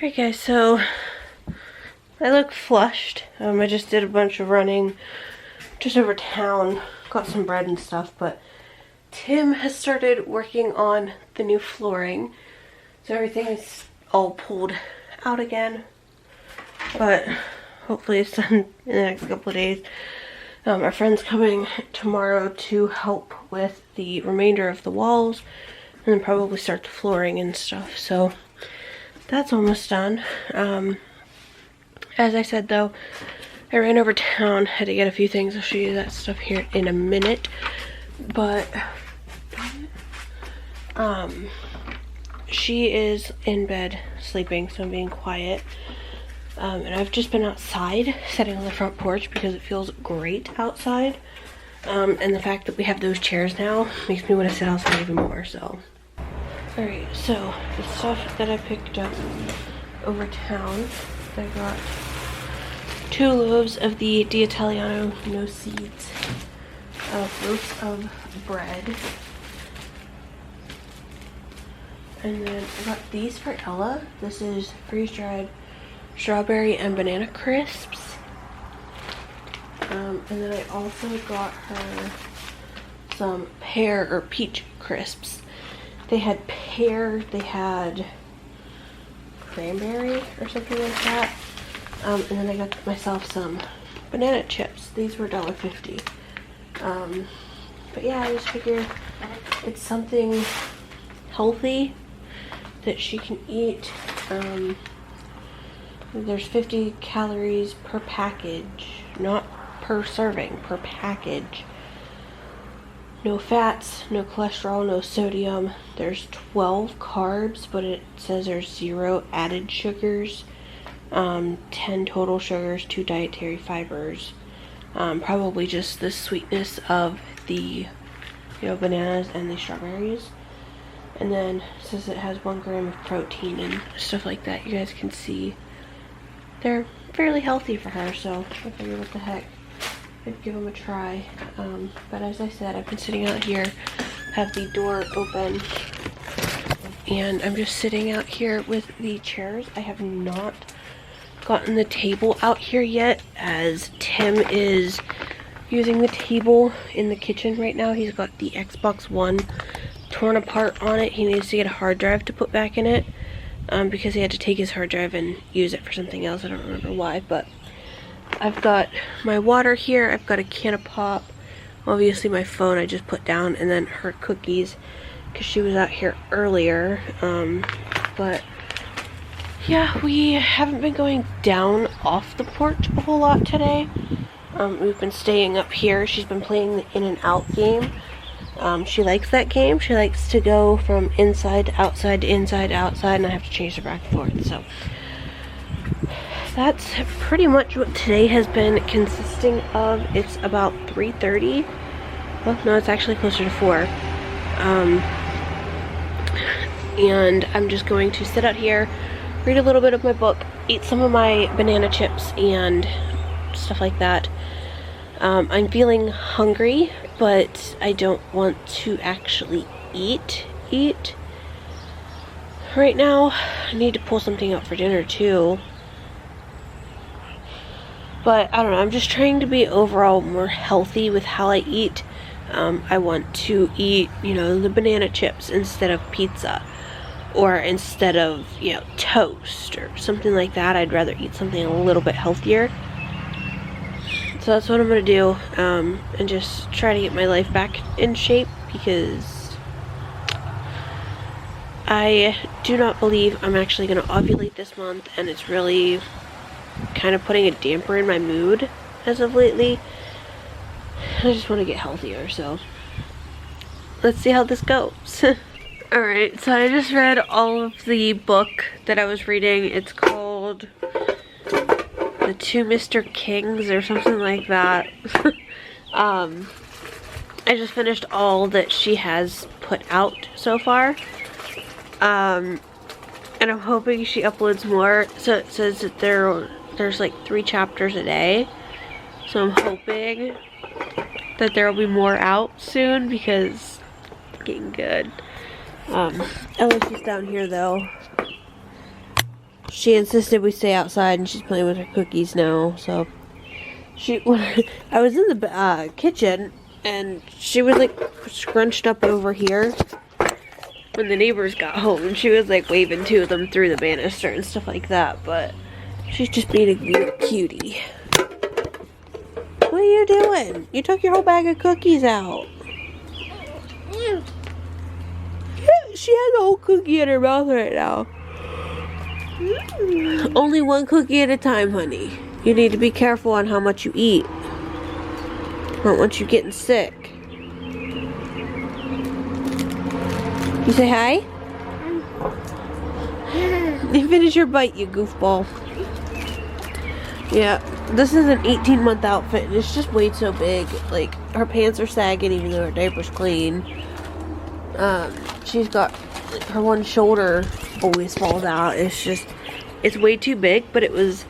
Alright guys, so I look flushed. I just did a bunch of running just over town, got some bread and stuff, but Tim has started working on the new flooring. So everything is all pulled out again, but hopefully it's done in the next couple of days. Our friend's coming tomorrow to help with the remainder of the walls and then probably start the flooring and stuff. So that's almost done. As I said though, I ran over town, had to get a few things. I'll show you that stuff here in a minute. But she is in bed sleeping, so I'm being quiet. And I've just been outside sitting on the front porch because it feels great outside. And the fact that we have those chairs now makes me want to sit outside even more, so. Alright, so the stuff that I picked up over town, I got 2 loaves of the D'Italiano no seeds, loaves of bread, and then I got these for Ella. This is freeze-dried strawberry and banana crisps, and then I also got her some pear or peach crisps. They had pear, they had cranberry or something like that. And then I got myself some banana chips. These were $1.50. But yeah, I just figured it's something healthy that she can eat. There's 50 calories per package, not per serving, per package. No fats, no cholesterol, no sodium. There's 12 carbs, but it says there's 0 added sugars, 10 total sugars, 2 dietary fibers. Probably just the sweetness of the, bananas and the strawberries. And then it says it has 1 gram of protein and stuff like that. You guys can see they're fairly healthy for her, so I figured what the heck, I'd give them a try. But as I said, I've been sitting out here, have the door open, and I'm just sitting out here with the chairs. I have not gotten the table out here yet, as Tim is using the table in the kitchen right now. He's got the Xbox One torn apart on it. He needs to get a hard drive to put back in it, because he had to take his hard drive and use it for something else. I don't remember why, but I've got my water here. I've got a can of pop. Obviously my phone I just put down, and then her cookies because she was out here earlier. But yeah, we haven't been going down off the porch a whole lot today. We've been staying up here. She's been playing the in and out game. She likes that game. She likes to go from inside to outside to inside to outside, and I have to change her back and forth. So that's pretty much what today has been consisting of. It's about 3:30. Well, no, it's actually closer to 4. And I'm just going to sit out here, read a little bit of my book, eat some of my banana chips and stuff like that. I'm feeling hungry, but I don't want to actually eat right now. I need to pull something out for dinner too. But I don't know, I'm just trying to be overall more healthy with how I eat. I want to eat, the banana chips instead of pizza, or instead of, toast or something like that. I'd rather eat something a little bit healthier. So that's what I'm going to do, and just try to get my life back in shape, because I do not believe I'm actually going to ovulate this month, and it's really kind of putting a damper in my mood as of lately. I just want to get healthier, so let's see how this goes. Alright, so I just read all of the book that I was reading. It's called The Two Mr. Kings or something like that. I just finished all that she has put out so far. And I'm hoping she uploads more. So it says that there's like 3 chapters a day. So I'm hoping that there will be more out soon, because it's getting good. Ella's just down here though. she insisted we stay outside, and she's playing with her cookies now. So I was in the kitchen, and she was like scrunched up over here when the neighbors got home, and she was like waving to them through the banister and stuff like that. But she's just being a little cutie. What are you doing? You took your whole bag of cookies out. Yeah, she has a whole cookie in her mouth right now. Only one cookie at a time, honey. You need to be careful on how much you eat. I don't want you getting sick. You say hi? You finish your bite, you goofball. Yeah, this is an 18-month outfit, and it's just way so big. Like, her pants are sagging even though her diaper's clean. She's got, like, her one shoulder always falls out. It's way too big, but it was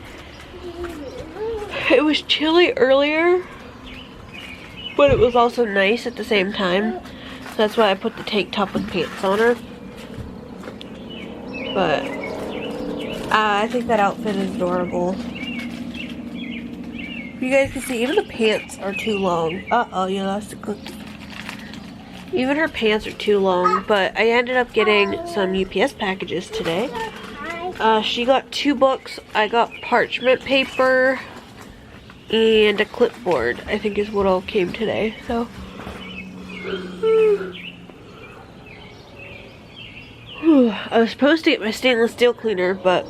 chilly earlier, but it was also nice at the same time. So that's why I put the tank top with pants on her. But I think that outfit is adorable. You guys can see, even the pants are too long. Uh-oh, you lost a cookie. Even her pants are too long, but I ended up getting some UPS packages today. She got 2 books. I got parchment paper and a clipboard, I think is what all came today. So I was supposed to get my stainless steel cleaner, but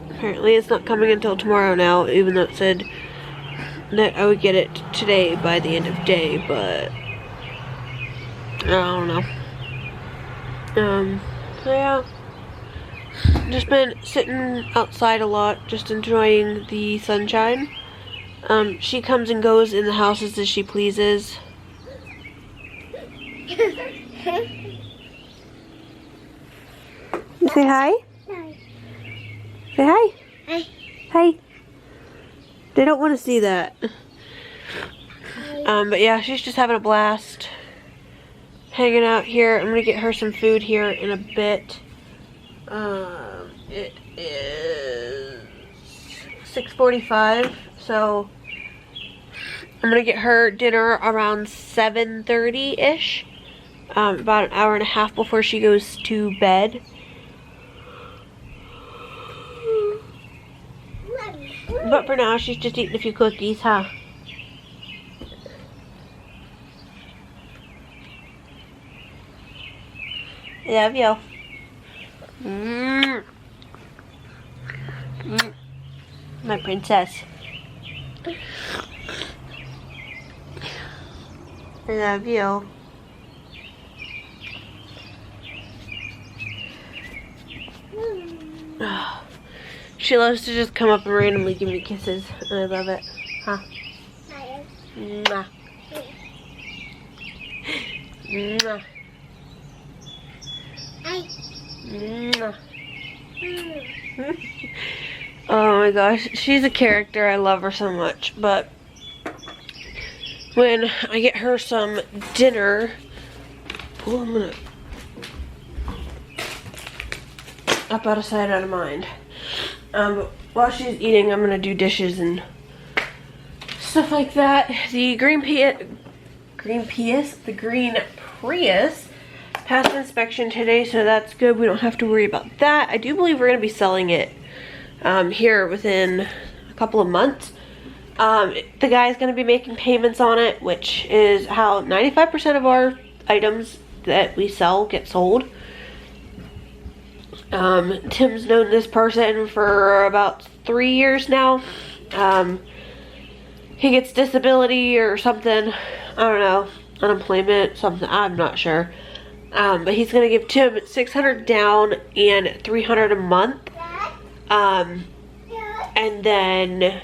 apparently it's not coming until tomorrow now, even though it said that I would get it today by the end of day, but I don't know. So yeah, just been sitting outside a lot, just enjoying the sunshine. She comes and goes in the houses as she pleases. You say hi? Hi. Say hi. Hi. Hi. They don't want to see that. But yeah, she's just having a blast. Hanging out here. I'm gonna get her some food here in a bit. It is 6:45, so I'm gonna get her dinner around 7:30-ish. About an hour and a half before she goes to bed. But for now, she's just eating a few cookies, huh? Love you. My princess. I love you. She loves to just come up and randomly give me kisses, and I love it. Huh? Mwah. Mwah. Mwah. Oh my gosh, she's a character. I love her so much. But when I get her some dinner, oh, I'm gonna up out of sight, out of mind. While she's eating, I'm gonna do dishes and stuff like that. The green Prius passed inspection today, so that's good. We don't have to worry about that. I do believe we're gonna be selling it here within a couple of months. The guy's gonna be making payments on it, which is how 95% of our items that we sell get sold. Tim's known this person for about 3 years now. He gets disability or something, I don't know, unemployment, something, I'm not sure. But he's gonna give Tim $600 down and $300 a month. And then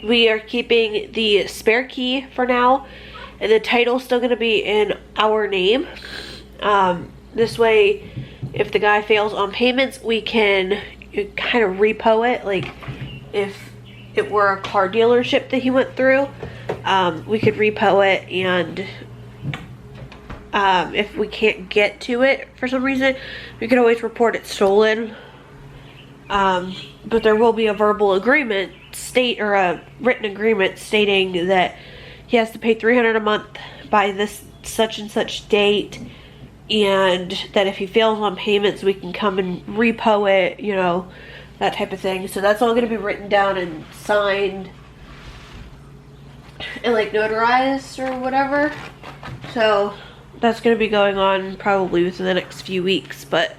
we are keeping the spare key for now, and the title's still gonna be in our name. This way, if the guy fails on payments, we can kind of repo it. Like if it were a car dealership that he went through, we could repo it, and if we can't get to it for some reason, we could always report it stolen. But there will be a verbal agreement or a written agreement stating that he has to pay $300 a month by this such and such date, and that if he fails on payments, we can come and repo it, you know, that type of thing. So that's all going to be written down and signed and like notarized or whatever. So that's going to be going on probably within the next few weeks. But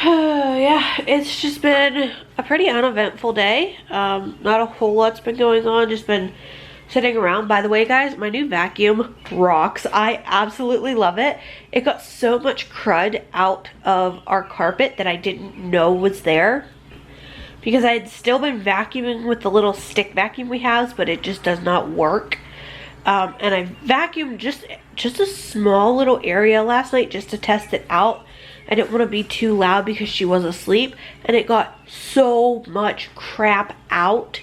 yeah, it's just been a pretty uneventful day. Not a whole lot's been going on, just been sitting around. By the way, guys, my new vacuum rocks. I absolutely love it. It got so much crud out of our carpet that I didn't know was there, because I had still been vacuuming with the little stick vacuum we have, but it just does not work. And I vacuumed just a small little area last night just to test it out. I didn't want to be too loud because she was asleep, and it got so much crap out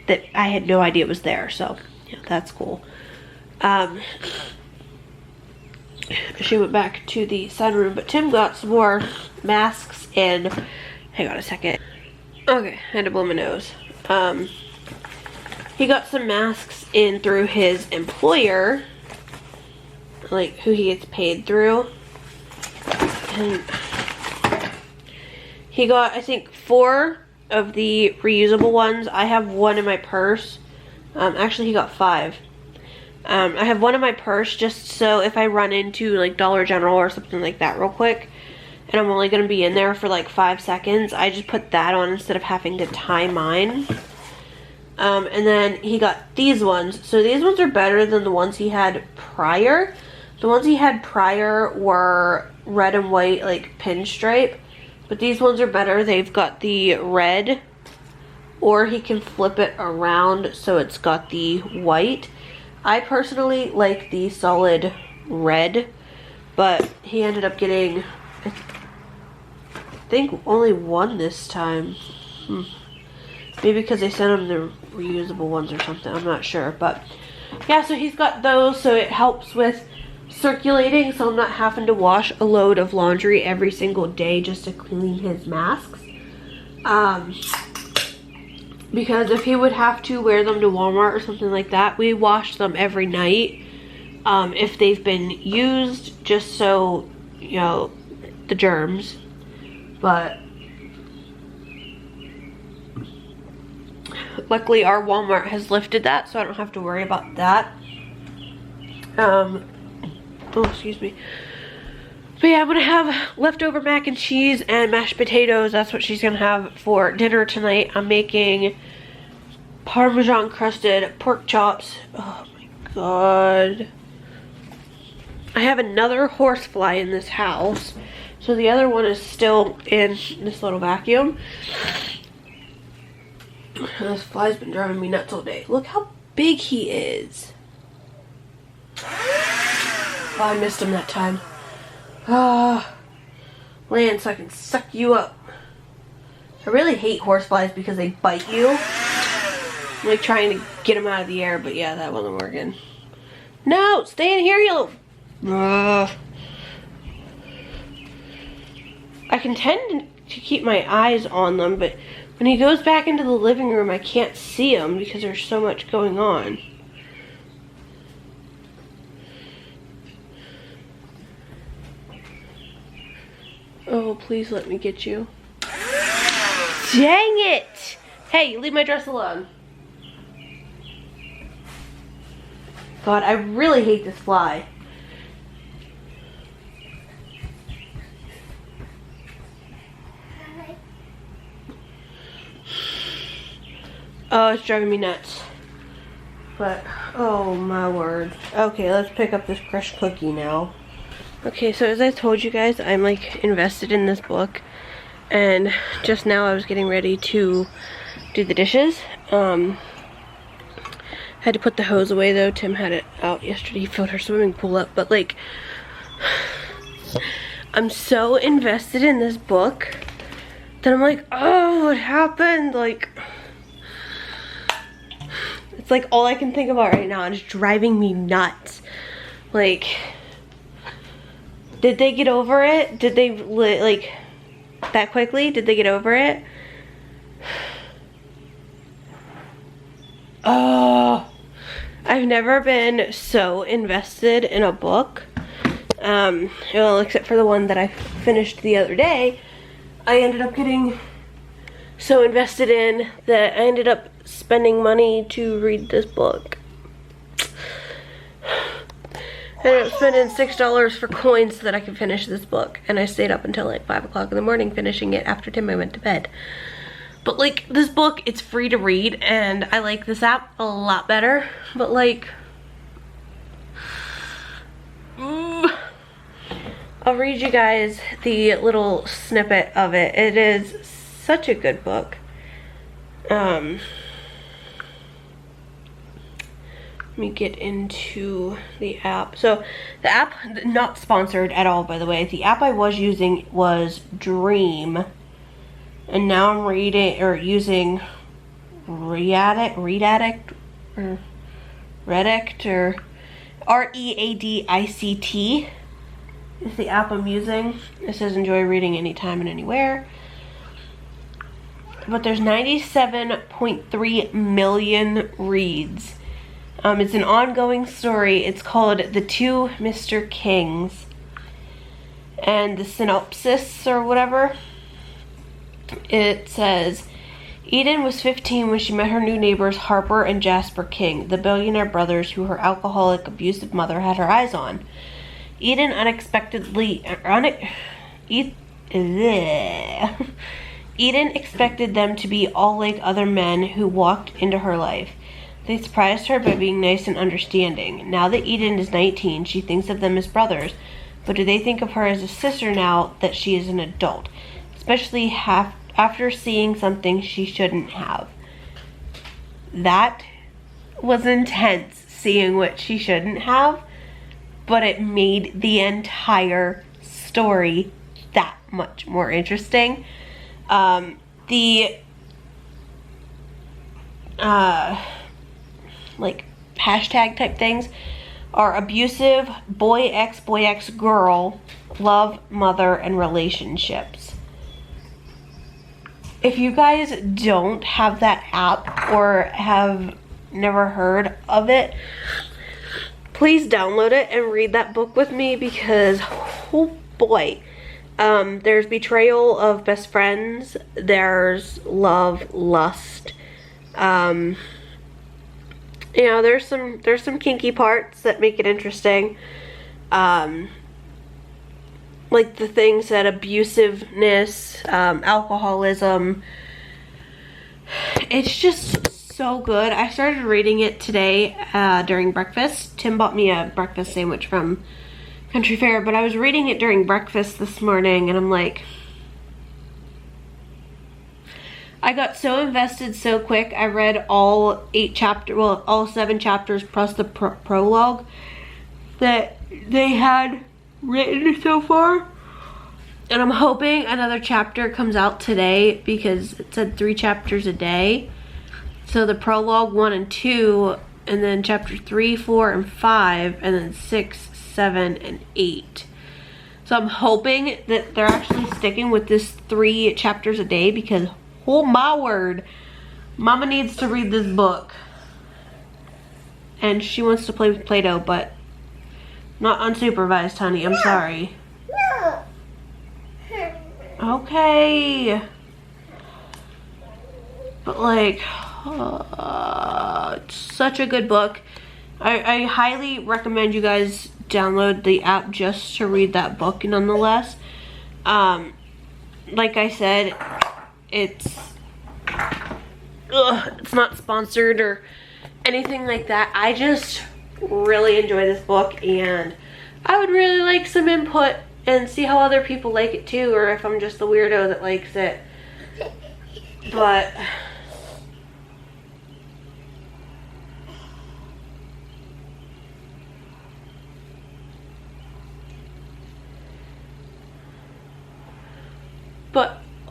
that I had no idea it was there. So yeah, that's cool. She went back to the sunroom, but Tim got some more masks in. Hang on a second. Okay, I had to blow my nose. He got some masks in through his employer, like who he gets paid through. And he got, I think, 4 of the reusable ones. I have 1 in my purse. Actually, he got 5. I have 1 in my purse just so if I run into like Dollar General or something like that real quick, and I'm only going to be in there for like 5 seconds, I just put that on instead of having to tie mine. And then he got these ones. So these ones are better than the ones he had prior. The ones he had prior were red and white, like pinstripe. But these ones are better. They've got the red, or he can flip it around so it's got the white. I personally like the solid red, but he ended up getting, I think, only 1 this time. Maybe because they sent him the reusable ones or something. I'm not sure. But yeah, so he's got those, so it helps with circulating, so I'm not having to wash a load of laundry every single day just to clean his masks. Because if he would have to wear them to Walmart or something like that, we wash them every night if they've been used, just so, you know, the germs. But luckily our Walmart has lifted that, so I don't have to worry about that. Oh, excuse me. But yeah, I'm gonna have leftover mac and cheese and mashed potatoes. That's what she's gonna have for dinner tonight. I'm making Parmesan crusted pork chops. Oh my god. I have another horsefly in this house, so the other one is still in this little vacuum. This fly's been driving me nuts all day. Look how big he is. Oh, I missed him that time. Land so I can suck you up. I really hate horseflies because they bite you. I'm like trying to get them out of the air, but yeah, that wasn't working. No, stay in here, you little... I can tend to keep my eyes on them, but when he goes back into the living room, I can't see him because there's so much going on. Oh, please let me get you. Dang it! Hey, leave my dress alone. God, I really hate this fly. Oh, it's driving me nuts. But, oh my word. Okay, let's pick up this crushed cookie now. Okay, so as I told you guys, I'm like invested in this book, and just now I was getting ready to do the dishes. Had to put the hose away though. Tim had it out yesterday. He filled her swimming pool up, but like, I'm so invested in this book that I'm like, oh, what happened? Like, it's like all I can think about right now, and it's driving me nuts. Like, did they get over it? Did they, like, that quickly? Did they get over it? Oh, I've never been so invested in a book. Well, except for the one that I finished the other day. I ended up getting so invested in that I ended up spending money to read this book. I ended up spending $6 for coins so that I could finish this book. And I stayed up until like 5 o'clock in the morning finishing it after Tim I went to bed. But like, this book, it's free to read, and I like this app a lot better. But like, I'll read you guys the little snippet of it. It is such a good book. Let me get into the app. So the app, not sponsored at all, by the way. The app I was using was Dream, and now I'm using Readict or Readict is the app I'm using. It says enjoy reading anytime and anywhere. But there's 97.3 million reads. It's an ongoing story. It's called The Two Mr. Kings. And the synopsis or whatever, it says, Eden was 15 when she met her new neighbors Harper and Jasper King, the billionaire brothers who her alcoholic, abusive mother had her eyes on. Eden Eden expected them to be all like other men who walked into her life. They surprised her by being nice and understanding. Now that Eden is 19, she thinks of them as brothers, but do they think of her as a sister now that she is an adult? Especially after seeing something she shouldn't have. That was intense, seeing what she shouldn't have, but it made the entire story that much more interesting. Like hashtag type things are abusive, boy ex girl, love, mother, and relationships. If you guys don't have that app or have never heard of it, please download it and read that book with me, because oh boy, there's betrayal of best friends, there's love, lust, you know, there's some kinky parts that make it interesting, like the things that abusiveness, alcoholism. It's just so good. I started reading it today during breakfast. Tim bought me a breakfast sandwich from Country Fair, but I was reading it during breakfast this morning, and I'm like, I got so invested so quick. I read all 7 chapters plus the prologue that they had written so far. And I'm hoping another chapter comes out today, because it said 3 chapters a day. So the prologue 1 and 2, and then chapter 3, 4, and 5, and then 6, 7, and 8. So I'm hoping that they're actually sticking with this 3 chapters a day, because oh my word, Mama needs to read this book. And she wants to play with Play-Doh, but not unsupervised, honey. I'm sorry. Okay. But like, it's such a good book. I highly recommend you guys download the app just to read that book nonetheless. Like I said, it's not sponsored or anything like that. I just really enjoy this book, and I would really like some input and see how other people like it too, or if I'm just the weirdo that likes it. But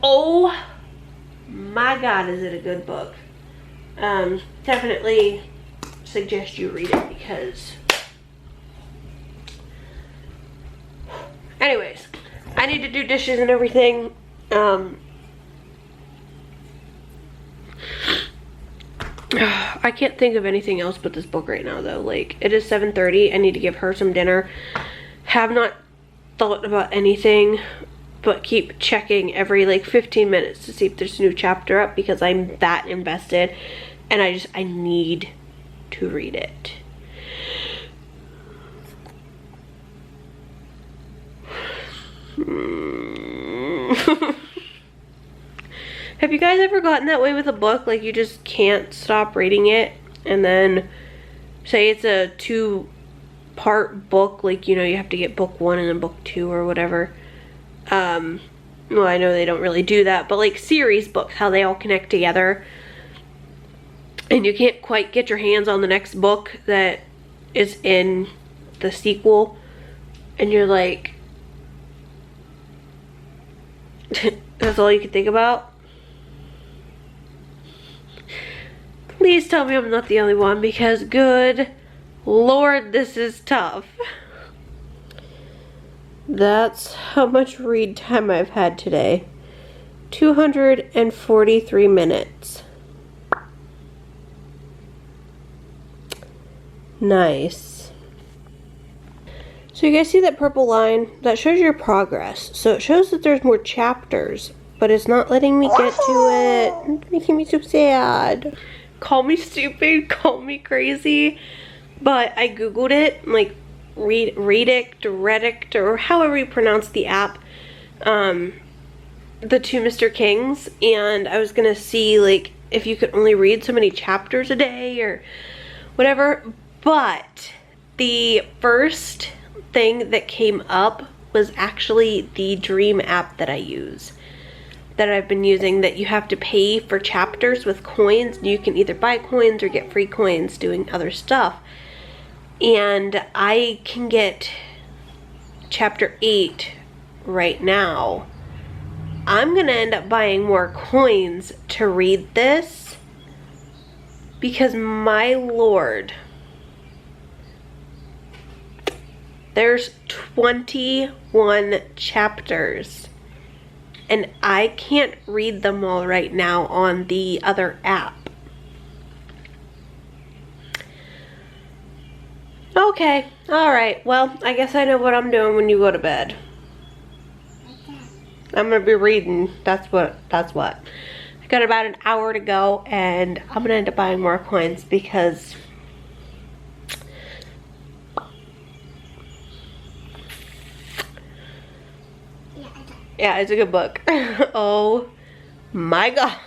oh my god, is it a good book. Definitely suggest you read it, because anyways, I need to do dishes and everything. I can't think of anything else but this book right now though. Like, it is 7:30. I need to give her some dinner. Have not thought about anything but keep checking every like 15 minutes to see if there's a new chapter up, because I'm that invested and I need to read it. Have you guys ever gotten that way with a book? Like, you just can't stop reading it, and then say it's a 2-part book, like, you know, you have to get book 1 and then book 2 or whatever. Well, I know they don't really do that, but like series books, how they all connect together, and you can't quite get your hands on the next book that is in the sequel, and you're like, that's all you can think about. Please tell me I'm not the only one, because good Lord, this is tough. That's how much read time I've had today. 243 minutes. Nice. So you guys see that purple line? That shows your progress. So it shows that there's more chapters, but it's not letting me get to it. It's making me so sad. Call me stupid, call me crazy, but I googled it, like Redict, or however you pronounce the app, the 2 Mr. Kings, and I was gonna see like if you could only read so many chapters a day or whatever, but the first thing that came up was actually the Dream app that I use, that I've been using, that you have to pay for chapters with coins. You can either buy coins or get free coins doing other stuff. And I can get chapter 8 right now. I'm gonna end up buying more coins to read this, because my Lord, there's 21 chapters. And I can't read them all right now on the other app. Okay, alright. Well, I guess I know what I'm doing when you go to bed. I'm gonna be reading. That's what. I got about an hour to go, and I'm gonna end up buying more coins because yeah, it's a good book. Oh my gosh.